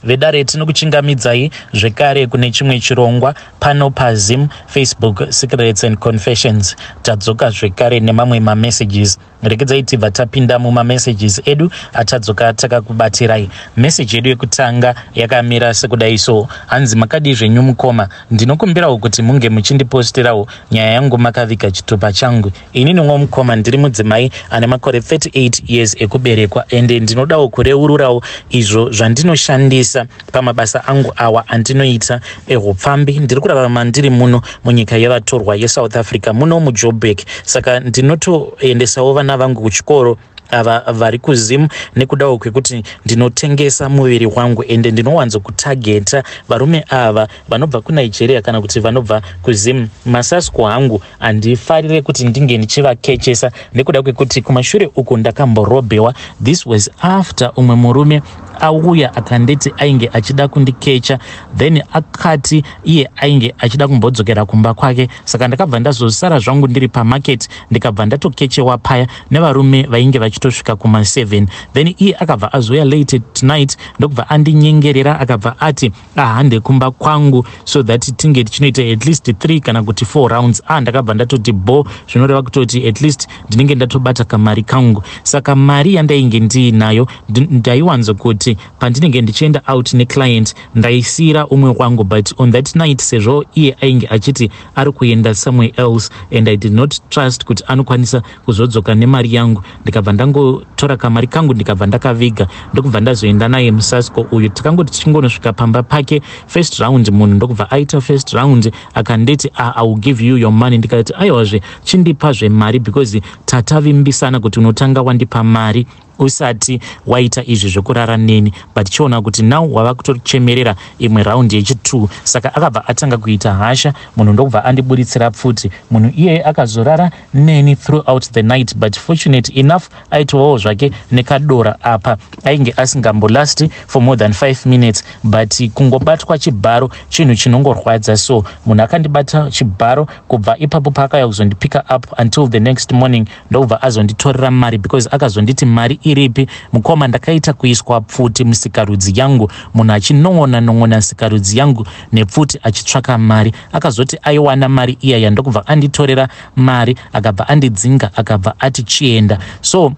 vedare tinokuchingamidzai zvekare kune chimwe chirongwa pano paZim Facebook Secrets and Confessions. Tadzoka zvekare nemamwe mamessages. Rekedzai tibva tapinda mumamessages edu atadzoka takakubatirai. Message yedu yekutanga yakamira sekudai so: hanzi makadi zvenyu mukoma, ndinokumbirawo kuti munge muchindipostirawo nyaya yangu makaviga chitupa changu. Inini mwo mukoma ndiri mudzimai ane makore 38 years ekuberekwa, ende ndinodawo kureururawo izvo zvandinoshandisa pamabasa angu awa andinoita ehupfambi. Ndiri kurarama ndiri muno munyika yevatorwa yeSouth Africa muno muJoburg, saka ndinotoendesawo vana vangu kuchikoro ava vari kuZim nekudawo kwekuti ndinotengesa muviri wangu, ende ndinowanzo kutageta varume ava vanobva kuNigeria kana kuti vanobva kuZim. Masasko hangu andifarire kuti ndinge ndichivakechesa nekuda kwekuti kumashure uku ndakamborobhewa. This was after umwe murume auya akandeti ainge achida kundikecha, then akati iye ainge achida kumbodzokera kumba kwake, saka ndakabva ndazosara zvangu ndiri pamarket, ndikabva ndatokechewa paya nevarume vainge vachitosvika kuma7. Then iye akabva azoya late tonight ndokubva andinyengerera, akabva ati ahande kumba kwangu so that tinge tichinoita at least 3 kana kuti 4 rounds. Ndakabva ndatoti bo, zvinoreva kutoti at least ndinenge ndatobata kamari kangu. Saka mari yandainge ndiinayo ndaiwanzo kuti pandinenge ndichienda out neclient ndaisira umwe wangu, but on that night sezvo iye ainge achiti ari kuenda somewhere else and I did not trust kuti anokwanisa kuzodzoka nemari yangu, ndikabva ndangotora kamari kangu ndikabva ndakaviga ndokubva ndazoenda naye musasko uyu. Takangoti tichingonosvika pamba pake first round, munhu ndokubva aita first round akandeti I will give you your money. Ndikati aiwazve chindipa zvemari because tatavimbisana kuti unotanga wandipa mari usati waita izvi zvekurara neni, but chiona kuti now wava kutochemerera imwe round yechi2. Saka akabva atanga kuita hasha, munhu ndokubva andiburitsira pfuti. Munhu iye akazorara neni throughout the night, but fortunate enough aitovawo zvake nekadora apa, ainge asingambolasti for more than 5 minutes, but kungobatwa chibharo chinhu chinongorwadza. So munhu akandibata chibharo, kubva ipapo pakauya kuzondipika up until the next morning ndokubva azonditorera mari because akazonditi mari iripi mukoma. Ndakaita kuiswa pfuti musikarudzi yangu, munhu achinon'ona sikarudzi yangu nepfuti achitsvaka mari. Akazoti aiwana mari iya yandokubva anditorera mari, akabva andidzinga, akabva ati chienda. So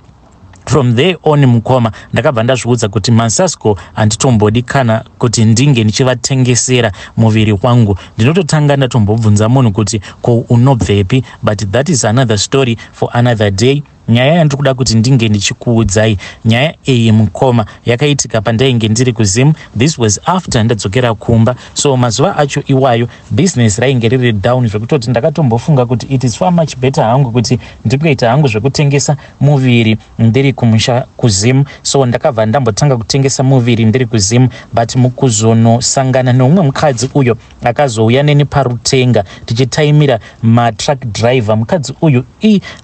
from there on mukoma ndakabva ndazviudza kuti masasko handitombodi kana kuti ndinge ndichivatengesera muviri wangu. Ndinototanga ndatombobvunza munhu kuti ko unobvepi, but that is another story for another day. Nyaya yandiri kuda kuti ndinge ndichikuudzai, nyaya iyi mukoma yakaitika pandainge ndiri kuZim. This was after ndadzokera kumba, so mazuva acho iwayo business rainge riri down zvekutoti ndakatombofunga kuti it is far much better hangu kuti ndikuita hangu zvekutengesa muviri ndiri kumusha kuZim. So ndakabva ndambotanga kutengesa muviri ndiri kuZim, but mukuzonosangana neumwe mukadzi uyo akazouya neni parutenga tichitaimira matruck driver. Mukadzi uyu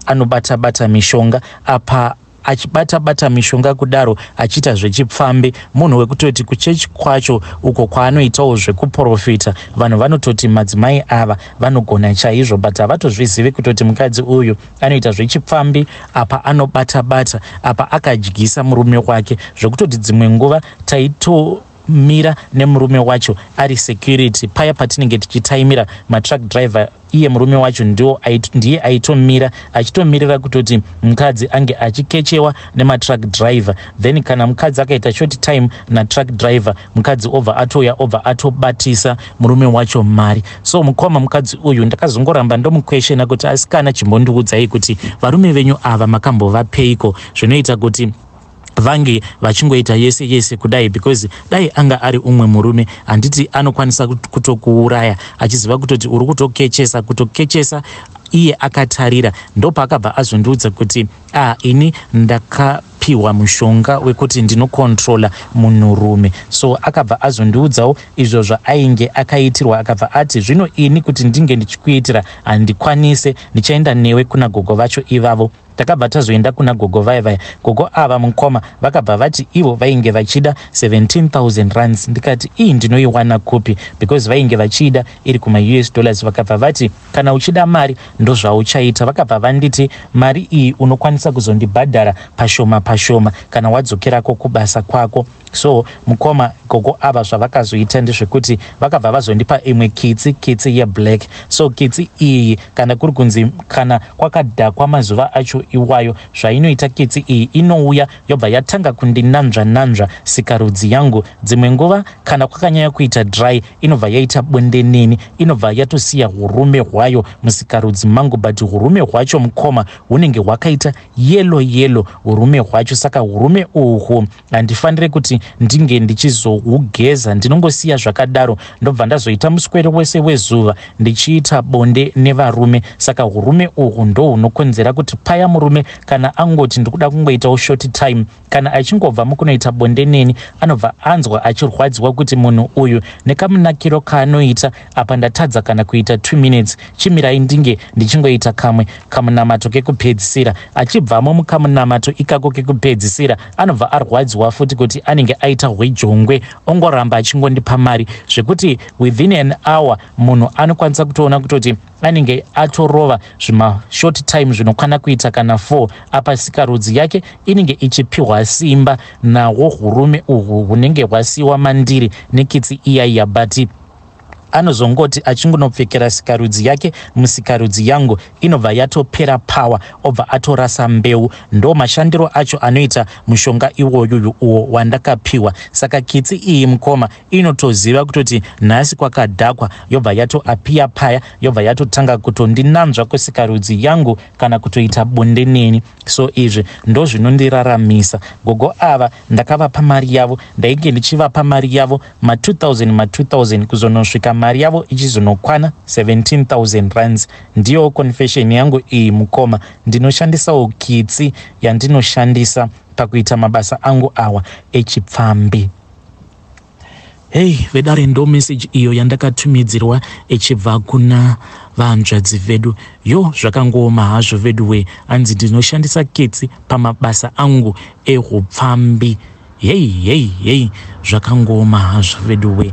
anobata mishonga apa, achibata mishonga kudaro achiita zvechipfambi. Munhu wekutoti kuchechi kwacho uko kwaanoitawo zvekuprofita, vanhu vanototi madzimai ava vanogona chaizvo, but havatozvizivi kutoti mukadzi uyu anoita zvechipfambi apa, anobata apa akadyisa murume wake zvekutoti dzimwe nguva mira nemurume wacho ari security paya patinenge tichitaimira matruck driver. Iye murume wacho ndiye aitomira achitomirira kutoti mukadzi ange achikechewa nematruck driver, then kana mukadzi akaita short time natruck driver, mukadzi obva atobatisa murume wacho mari. So mukoma mukadzi uyu ndakazongoramba ndomukweshena kuti asikana chimbondiudzai kuti varume venyu ava makambovapeiko zvinoita kuti vange vachingoita yese kudai, because dai anga ari umwe murume handiti anokwanisa kutokuuraya achiziva kutoti uri kutokechesa iye akatarira. Ndopakabva azondiudza kuti ini ndakapiwa mushonga wekuti ndinokontrola munhurume. So akabva azondiudzawo izvo zvaainge akaitirwa, akabva ati zvino ini kuti ndinge ndichikuitira handikwanise, ndichaenda newe kuna gogo vacho ivavo takabva tazoenda kuna gogo vaya gogo ava mukoma vakabva vati ivo vainge vachida 17,000 rands. Ndikati iyi ndinoiwana kupi, because vainge vachida iri kuma US dollars. Vakabva vati kana uchida mari ndozvauchaita. Vakabva vanditi mari iyi unokwanisa kuzondibhadhara pashoma pashoma kana wadzokerako kubasa kwako. So mukoma gogo ava zvavakazoita ndezvekuti vakabva vazondipa imwe kitsi yeblack. So kitsi iyi kana kuri kunzi kana kwakadhakwa mazuva acho iwayo, zvainoita kitsi iyi inouya yobva yatanga kundinanzva sikarudzi yangu. Dzimwe nguva kana kwakanyanya kuita dry inobva yaita bondeneni, inobva yatosiya hurume hwayo musikarudzi mangu, but hurume hwacho mukoma hunenge hwakaita yellow hurume hwacho. Saka hurume uhwu handifanire kuti ndinge ndichizohugeza, ndinongosiya zvakadaro ndobva ndazoita muswere wese wezuva ndichiita bonde nevarume. Saka hurume uhwu ndo hunokonzera kuti paya murume kana angoti ndikuda kungoitawo short time, kana achingobva mukunoita bonde neni anobva anzwa achirwadziwa kuti munhu uyu nekamunakiro kaanoita apa ndatadza kana kuita 2 minutes, chimirai ndinge ndichingoita kamwe kamunamato kekupedzisira. Achibvamo mukamunamato ikako kekupedzisira anobva arwadziwa futi kuti anenge aita hwejongwe, ongoramba achingondipa mari zvekuti within an hour munhu anokwanisa kutoona kutoti anenge atorova zvima short time zvinokwana kuita kana 4 apa sikarudzi yake inenge ichipiwa simba nawo hurume uhwu hunenge hwasiwa mandiri nekitsi iyaiya. But anozongoti achingonopfekera sikarudzi yake musikarudzi yangu inobva yatopera power, obva atorasa mbeu. Ndo mashandiro acho anoita mushonga iwoyo uwo wandakapiwa. Saka kitsi iyi mukoma inotoziva kutoti nhasi kwakadhakwa, yobva yatoapia paya, yobva yatotanga kutondinanzva kwesikarudzi yangu kana kutoita bonde neni. So izvi ndo zvinondiraramisa. Gogo ava ndakavapa mari yavo, ndainge ndichivapa mari yavo ma2000 kuzonosvika mari yavo ichizonokwana 17,000 rands. Ndiyo confession yangu iyi mukoma. Ndinoshandisawo kitsi yandinoshandisa pakuita mabasa angu awa echipfambi. Hey, vedare ndo message iyo yandakatumidzirwa echibva kuna vanzvadzi vedu. Yo, zvakangoma hazvo vedu we, anzi ndinoshandisa kitsi pamabasa angu ehupfambi. Hey, zvakangoma hazvo vedu we.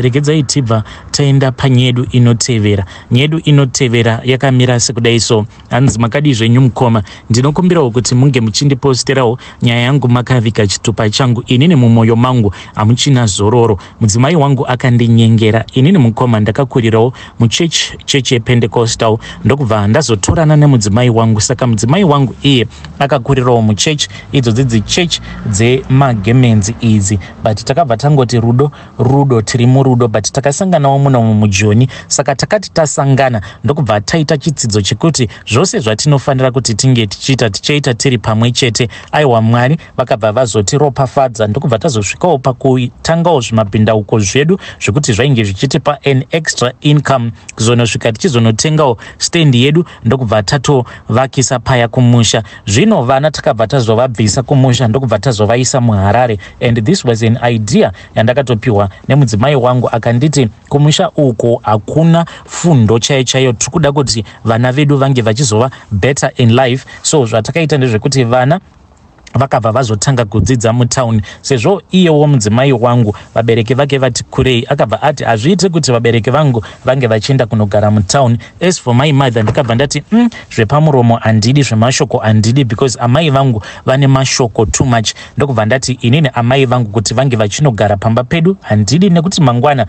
Regedzai tibva taenda panyedu inotevera. Nyedu inotevera yakamira sekudai so. Hanzi makadi zvenyu mukoma, ndinokumbirawo kuti munge muchindiposterawo nyaya yangu makavika chitupa changu. Inini mumwoyo mangu hamuchina zororo. Mudzimai wangu akandinyengera. Inini mukoma ndakakurirawo muchechi yePentecostal, ndokubva ndazotorana nemudzimai wangu. Saka mudzimai wangu iye akakurirawo muchechi idzo dzidzi chechi dzemagemenzi idzi. But takabva tangoti rudo tiri murudo, but takasanganawo muno mumujoni. Saka takati tasangana ndokubva taita chidzidzo chekuti zvose zvatinofanira kuti tinge tichaita tiri pamwe chete. Aiwa Mwari vakabva vazotiropafadza ndokubva tazosvikawo pakutangawo zvimabhindauko zvedu zvekuti zvainge zvichitipa an extra income kuzonosvika tichizonotengawo stand yedu ndokubva tatovakisa paya kumusha. Zvino vana takabva tazovabvisa kumusha ndokubva tazovaisa muHarare. And this was an idea yandakatopiwa nemudzimai wangu, akanditi kumusha uko hakuna fundo chaiyo, tikuda kuti vana vedu vange vachizova better in life. So zvatakaita ndezvekuti vana vakabva vazotanga kudzidza mutauni. Sezvo iyewo mudzimai wangu vabereki vake vati kurei, akabva ati hazviite kuti vabereki vangu vange vachienda kunogara mutauni. As for my mother ndikabva ndati zvepamuromo handidi, zvemashoko handidi, because amai vangu vane mashoko too much. Ndokubva ndati inini amai vangu kuti vange vachinogara pamba pedu handidi, nekuti mangwana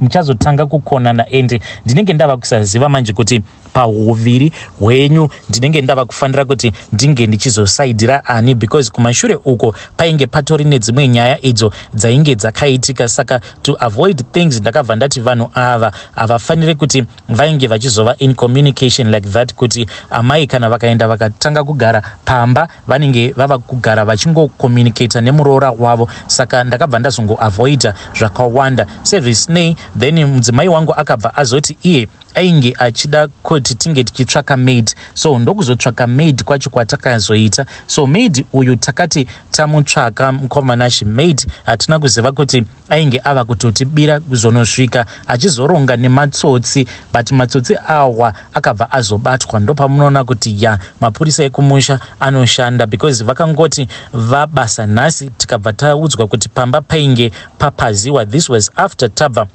muchazotanga kukonana. Ende ndinenge ndava kusaziva manje kuti pahuviri hwenyu ndinenge ndava kufanira kuti ndinge ndichizosaidira ani, because kumashure uko painge patori nedzimwe nyaya idzo dzainge dzakaitika. Saka to avoid things ndakabva ndati vanhu ava havafanire kuti vainge vachizova in communication like that, kuti amai kana vakaenda vakatanga kugara pamba vanenge vava kugara vachingocommunicata nemuroora wavo. Saka ndakabva ndazongoavoida zvakawanda. Service nei then mudzimai wangu akabva azoti iye ainge achida kuti kuti tinge tichitsvaka Maid. So ndokuzotsvaka Maid kwacho kwatakazoita. So Maid uyu takati tamutsvaka mukomana Maid hatina kuziva kuti ainge ava kutotibira kuzonosvika achizoronga nematsotsi, but matsotsi awa akabva azobatwa. Ndopamunoona kuti mapurisa ekumusha anoshanda, because vakangoti vabasa nhasi tikabva taudzwa kuti pamba painge papaziwa. This was after tabva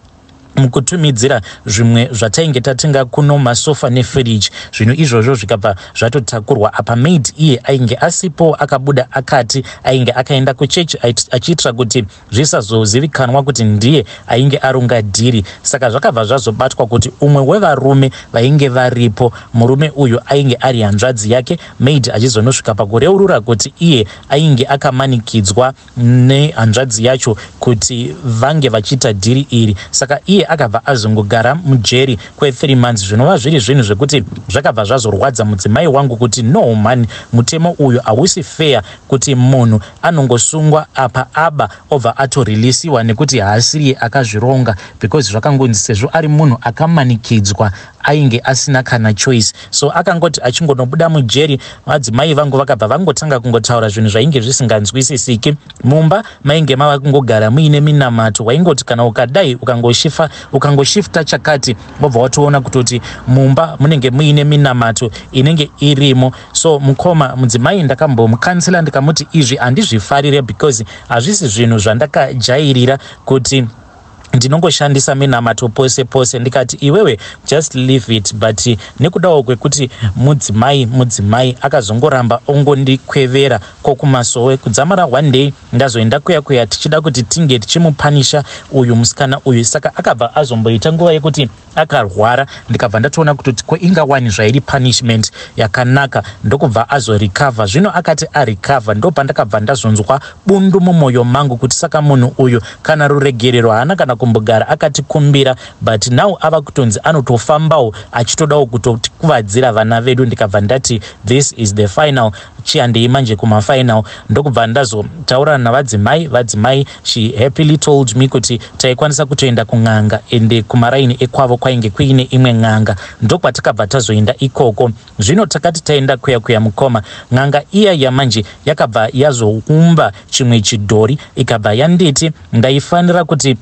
mukutumidzira zvimwe zvatainge tatenga kuno masofa nefridge. Zvinhu izvozvo zvikabva zvatotakurwa apa. Maid iye ainge asipo, akabuda akati ainge akaenda kuchechi achiitira kuti zvisazozivikanwa kuti ndiye ainge aronga dhiri. Saka zvakabva zvazobatwa kuti umwe wevarume vainge varipo, murume uyu ainge ari hanzvadzi yake. Maid achizonosvika pakureurura kuti iye ainge akamanikidzwa nehanzvadzi yacho kuti vange vachiita dhiri iri. Saka iye akabva azongogara mujeri kwe3 months. Zvinova zviri zvinhu zvekuti zvakabva zvazorwadza mudzimai wangu kuti no man, mutemo uyu hausi fair kuti munhu anongosungwa apa aba obva atorelisiwa nekuti haasiri akazvironga, because zvakangonzi sezvo ari munhu akamanikidzwa ainge asina kana choice. So akangoti achingonobuda mujeri, madzimai vangu vakabva vangotanga kungotaura zvinhu zvainge zvisinganzwisisiki. Mumba mainge mava kungogara muine minamato, waingoti kana ukadai ukangoshifta chakati wobva watoona kutoti mumba munenge muine minamato inenge irimo. So mudzimai ndakambomukansela ndikamuti izvi handizvifarire, because hazvisi zvinhu zvandakajairira kuti ndinongoshandisa minamato pose pose. Ndikati iwewe just leave it, but nekudawo kwekuti mudzimai akazongoramba ongondikwevera kokumasowe, kudzamara one day ndazoenda kuya tichida kuti tinge tichimupanisha uyu musikana uyu. Saka akabva azomboita nguva yekuti akarwara, ndikabva ndatoona kuti ko ingawani zvairi punishment yakanaka, ndokubva azorecover. Zvino akati arecover ndopandakabva ndazonzwa bundu mumwoyo mangu kuti saka munhu uyu kana ruregerero haana kana kumbogara akatikumbira, but now ava kutonzi anotofambawo achitodawo kutotikuvadzira vana vedu. Ndikabva ndati this is the final, chiandei manje kumafinal. Ndokubva ndazotaurana navadzimai, she happily told me kuti taikwanisa kutoenda kun'anga, ende kumaraini ekwavo kwainge kuine imwe n'anga. Ndokwatakabva tazoenda ikoko. Zvino takati taenda kuya mukoma, n'anga iya yamanje yakabva yazoumba chimwe chidhori, ikabva yanditi ndaifanira kuti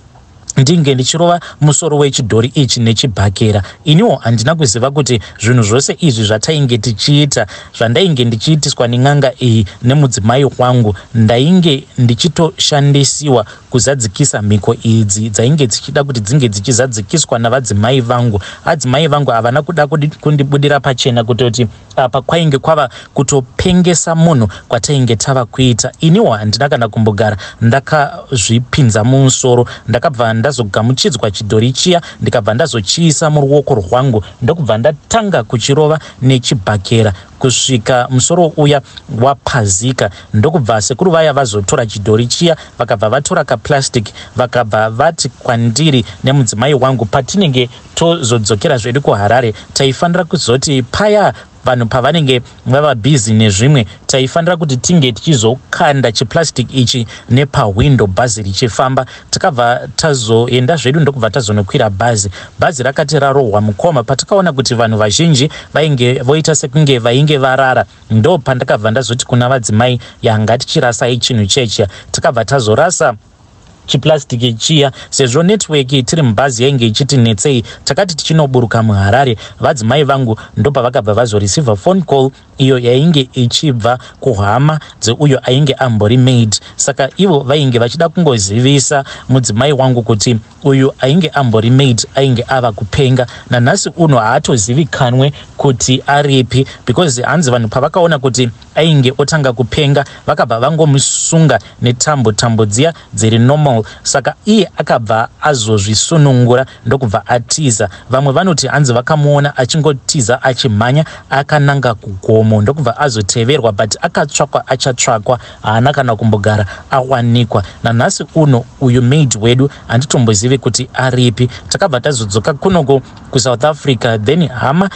ndinge ndichirova musoro wechidhori ichi nechibhakera. Iniwo handina kuziva kuti zvinhu zvose izvi zvatainge tichiita, zvandainge ndichiitiswa nen'anga iyi nemudzimai wangu, ndainge ndichitoshandisiwa kuzadzikisa mhiko idzi dzainge dzichida kuti dzinge dzichizadzikiswa navadzimai vangu. Adzimai vangu havana kuda kundibudira pachena kutoti apa kwainge kwava kutopengesa munhu kwatainge tava kuita. Iniwo handina kana kumbogara ndakazvipinza mumusoro. Ndakabva ndazogamuchidzwa chidhori chiya, ndikabva ndazochiisa muruoko rwangu, ndokubva ndatanga kuchirova nechibhakera kusvika musoro uya wapazika. Ndokubva sekuru vaya vazotora chidhori chiya vakabva vatora kaplastic, vakabva vati kwandiri nemudzimai wangu patinenge tozodzokera zvedu kuHarare taifanira kuzoti paya vanhu pavanenge vava bhizi nezvimwe taifanira kuti tinge tichizokanda chiplastic ichi nepawindow bhazi richifamba. Takabva tazoenda zvedu ndokubva tazonokwira bhazi. Bhazi rakati rarohwa mukoma, patakaona kuti vanhu vazhinji vainge voita sekunge vainge varara, ndo pandakabva ndazoti kuna vadzimai ngatichirasai chinhu chechiya. Takabva tazorasa chiplastiki chiya sezvo network tiri mubhazi yainge ichiti netsei. Takati tichinoburuka muHarare, vadzimai vangu ndopavakabva vazoreceiva phone call iyo yainge ichibva kuhama dzeuyo ainge ambori Maid. Saka ivo vainge vachida kungozivisa mudzimai wangu kuti uyu ainge ambori Maid ainge ava kupenga. Nanhasi uno haatozivikanwe kuti aripi, because hanzi vanhu pavakaona kuti ainge otanga kupenga vakabva vangomusunga netambo dziya dziri normal. Saka iye akabva azozvisunungura ndokubva atiza. Vamwe vanoti hanzi vakamuona achingotiza achimhanya akananga kugomo, ndokubva azoteverwa, but akatsvakwa achatsvakwa, haana kana kumbogara awanikwa. Nanhasi uno uyu Maid wedu handitombozivi kuti aripi. Takabva tazodzoka kunoko kuSouth Africa, then hama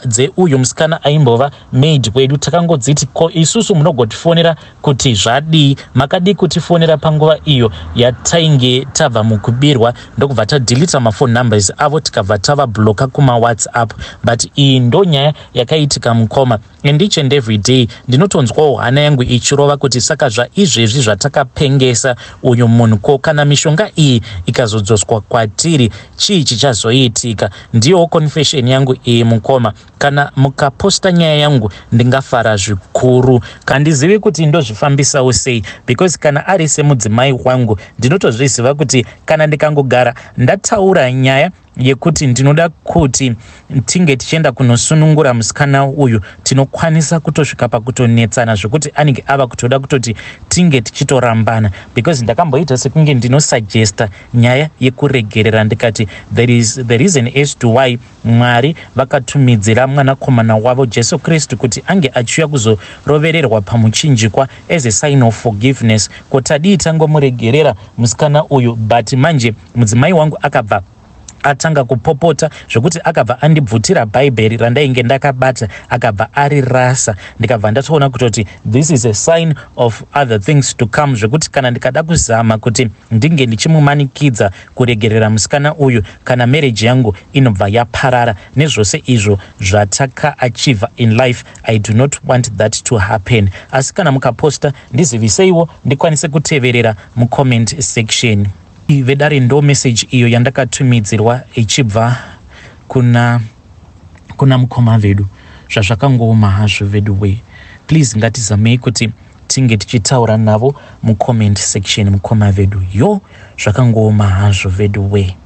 dzeuyu musikana aimbova Maid Wedu takangodziti ko isusu munogotifonera kuti zvadii, makadii kutifonera panguva iyo yatainge tabva mukubirwa ndokubva tadelita mafone numbers avo tikabva tavabloka kuma WhatsApp. But iyi ndo nyaya yakaitika mukoma, and each and every day ndinotonzwawo hana yangu ichirova kuti saka zvaizvezvi zvatakapengesa uyu munhu, ko kana mishonga iyi ikazodzoswa kwatiri chii chichazoitika? Ndiyo confession yangu iyi mukoma. Kana mukaposta nyaya yangu ndingafara zvikuru, kandizivi kuti ndozvifambisawo sei, because kana ari semudzimai wangu ndinotozviziva kuti kana ndikangogara ndataura nyaya yekuti ndinoda kuti tinge tichienda kunosunungura musikana uyu, tinokwanisa kutosvika pakutonetsana zvokuti anenge ava kutoda kutoti tinge tichitorambana, because ndakamboita sekunge ndinosuggesta nyaya yekuregerera ndikati there is the reason as to why Mwari vakatumidzira mwanakomana wavo Jesu Kristu kuti ange achiuya kuzorovererwa pamuchinjikwa as a sign of forgiveness, kuti adii tangomuregerera musikana uyu. But manje mudzimai wangu akabva atanga kupopota zvokuti akabva andibvutira bhaibheri randainge ndakabata akabva ari rasa, ndikabva ndatoona kutoti this is a sign of other things to come, zvokuti kana ndikada kuzama kuti ndinge ndichimumanikidza kuregerera musikana uyu kana marriage yangu inobva yaparara nezvose izvo zvataka achieve in life. I do not want that to happen. Asi kana mukaposta ndiziviseiwo ndikwanise kuteverera mucomment section. Vedare ndo message iyo yandakatumidzirwa ichibva kuna mukoma vedu. Zvazvakangooma hazvo Vedu we, please ngatizamei kuti tinge tichitaura navo mucomment section mukoma vedu. Yo zvakangooma hazvo Vedu we.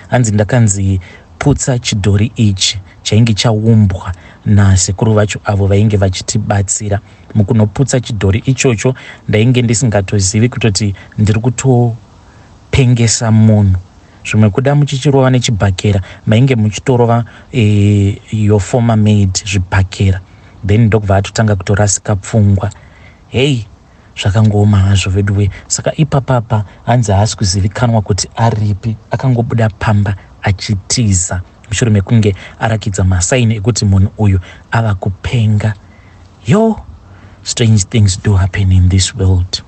Hanzi ndakanzi putsa chidhori ichi chainge chaumbwa nasekuru vacho avo vainge vachitibatsira mukunoputsa chidhori ichocho. Ndainge ndisingatozivi kutoti ndiri kutopengesa munhu, zvimwe kuda muchichirova nechibhakera mainge muchitorova your former maid zvibhakera, then ndokubva atotanga kutorasika pfungwa. Hey, zvakangooma hazvo Vedu we. Saka ipapapa hanzi haasi kuzivikanwa kuti aripi, akangobuda pamba achitiza mushure mekunge arakidza masaini ekuti munhu uyu ava kupenga. Yo, strange things do happen in this world.